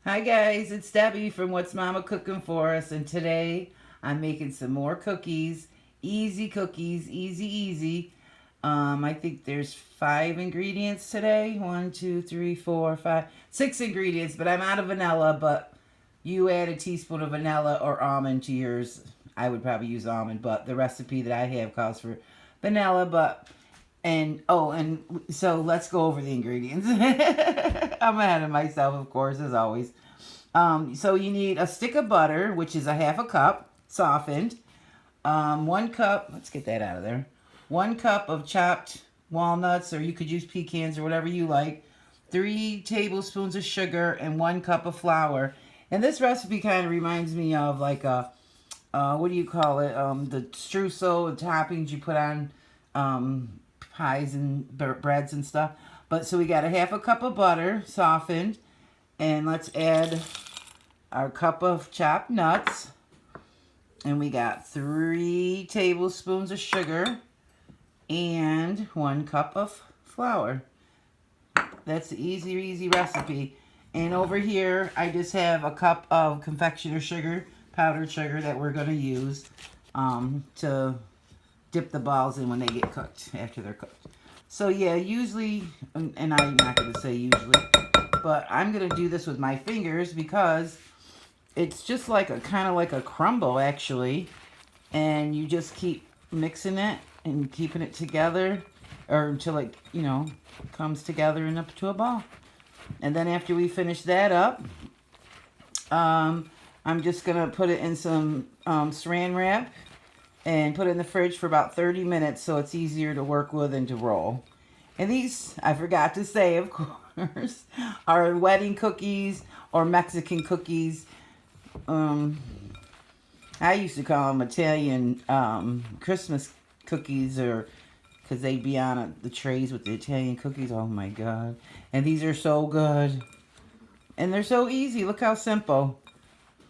Hi guys, it's Debbie from What's Mama Cooking For Us, and today I'm making some more cookies. Easy cookies, easy, easy. I think there's 5 ingredients today. 6 ingredients, but I'm out of vanilla, but you add a teaspoon of vanilla or almond to yours. I would probably use almond, but the recipe that I have calls for vanilla, and so let's go over the ingredients. I'm ahead of myself, of course, as always. So you need a stick of butter, which is a half a cup, softened. 1 cup, let's get that out of there. 1 cup of chopped walnuts, or you could use pecans or whatever you like. 3 tablespoons of sugar and 1 cup of flour. And this recipe kind of reminds me of like what do you call it? The streusel and toppings you put on pies and breads and stuff. But so we got a half a cup of butter, softened. And let's add our cup of chopped nuts. And we got 3 tablespoons of sugar and 1 cup of flour. That's the easy, easy recipe. And over here, I just have a cup of confectioner sugar, powdered sugar, that we're going to use to dip the balls in when they get cooked, after they're cooked. So yeah, usually, and I'm not going to say usually, but I'm going to do this with my fingers because it's just like a kind of like a crumble, actually. And you just keep mixing it and keeping it together, or until it, comes together and up to a ball. And then after we finish that up, I'm just going to put it in some saran wrap and put it in the fridge for about 30 minutes so it's easier to work with and to roll. And these, I forgot to say, of course, are wedding cookies or Mexican cookies. I used to call them Italian Christmas cookies, or because they'd be on the trays with the Italian cookies. Oh my God. And these are so good. And they're so easy. Look how simple.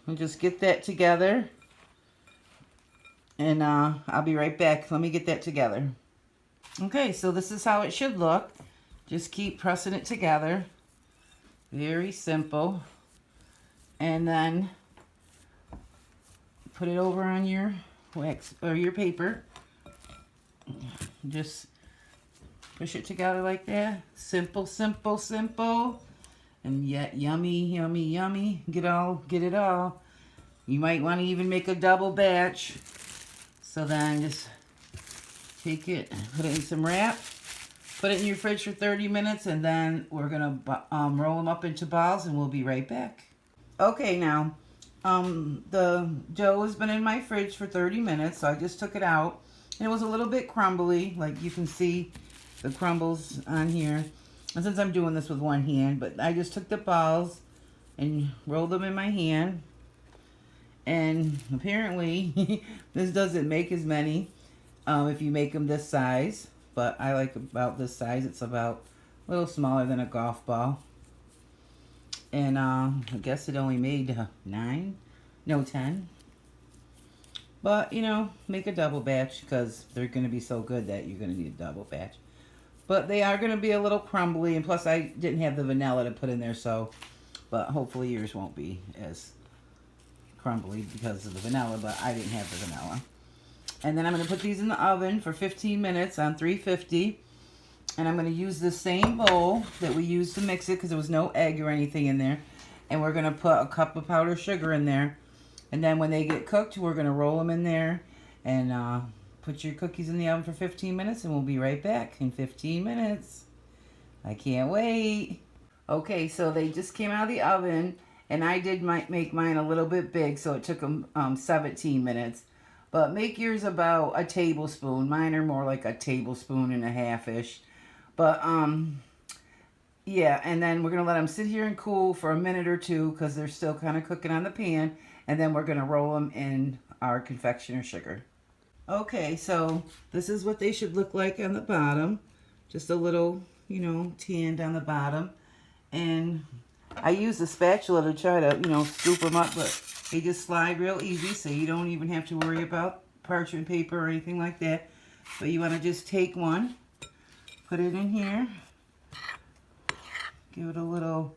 We'll just get that together. And I'll be right back. Let me get that together. Okay, so this is how it should look. Just keep pressing it together. Very simple. And then put it over on your wax or your paper. Just push it together like that. Simple, simple, simple. And yet yummy, yummy, yummy. Get it all. You might want to even make a double batch. So then just take it, put it in some wrap, put it in your fridge for 30 minutes, and then we're going to roll them up into balls, and we'll be right back. Okay, now, the dough has been in my fridge for 30 minutes, so I just took it out. And it was a little bit crumbly, like you can see the crumbles on here. And since I'm doing this with one hand, but I just took the balls and rolled them in my hand. And apparently, this doesn't make as many if you make them this size. But I like about this size. It's about a little smaller than a golf ball. And I guess it only made 10. But, make a double batch because they're going to be so good that you're going to need a double batch. But they are going to be a little crumbly. And plus, I didn't have the vanilla to put in there. But hopefully yours won't be as crumbly because of the vanilla, but I didn't have the vanilla. And then I'm going to put these in the oven for 15 minutes on 350. And I'm going to use the same bowl that we used to mix it because there was no egg or anything in there. And we're going to put a cup of powdered sugar in there. And then when they get cooked, we're going to roll them in there and put your cookies in the oven for 15 minutes. And we'll be right back in 15 minutes. I can't wait. Okay, so they just came out of the oven. And I did make mine a little bit big, so it took them 17 minutes. But make yours about a tablespoon. Mine are more like a tablespoon and a half-ish. But, yeah, and then we're going to let them sit here and cool for a minute or two because they're still kind of cooking on the pan. And then we're going to roll them in our confectioner sugar. Okay, so this is what they should look like on the bottom. Just a little, tanned on the bottom. And I use a spatula to try to, scoop them up, but they just slide real easy, so you don't even have to worry about parchment paper or anything like that. But you want to just take one, put it in here, give it a little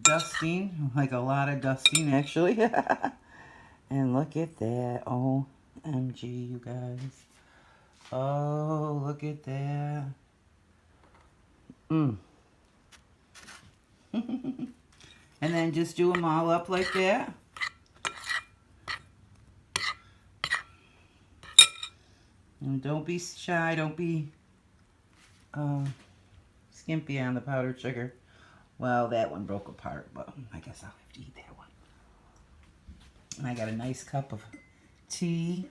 dusting, like a lot of dusting actually. And look at that. OMG, you guys. Oh, look at that. And then just do them all up like that. And don't be shy, don't be skimpy on the powdered sugar. Well, that one broke apart, but I guess I'll have to eat that one. And I got a nice cup of tea.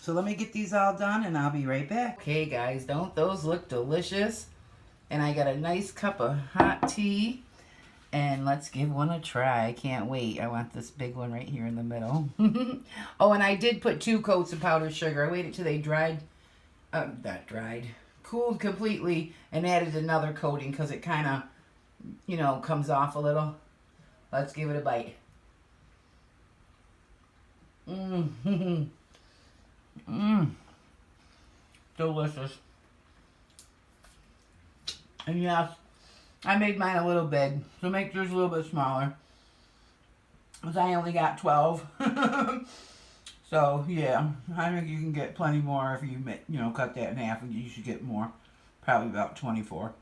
So let me get these all done and I'll be right back. Okay guys, don't those look delicious? And I got a nice cup of hot tea. And let's give one a try. I can't wait. I want this big one right here in the middle. Oh, and I did put 2 coats of powdered sugar. I waited till they cooled completely and added another coating because it kind of, you know, comes off a little. Let's give it a bite. Delicious. And yes, I made mine a little big, so make yours a little bit smaller. Because I only got 12. So, yeah, I think you can get plenty more if you, cut that in half, and you should get more. Probably about 24.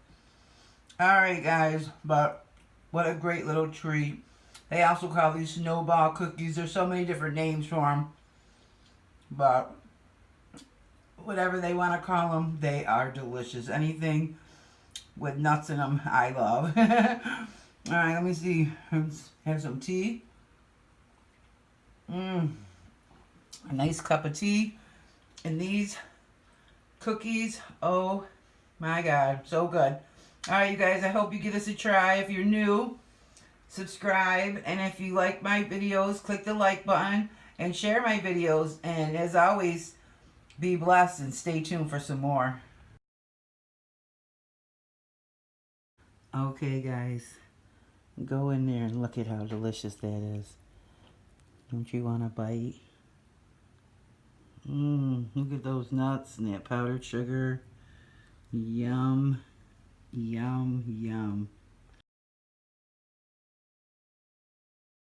Alright, guys, but what a great little treat. They also call these Snowball cookies. There's so many different names for them. But whatever they want to call them, they are delicious. Anything with nuts in them, I love. Alright, let me see. Have some tea. A nice cup of tea. And these cookies, oh my God, so good. Alright, you guys, I hope you give this a try. If you're new, subscribe. And if you like my videos, click the like button and share my videos. And as always, be blessed and stay tuned for some more. Okay, guys, go in there and look at how delicious that is. Don't you want a bite? Look at those nuts and that powdered sugar. Yum, yum, yum.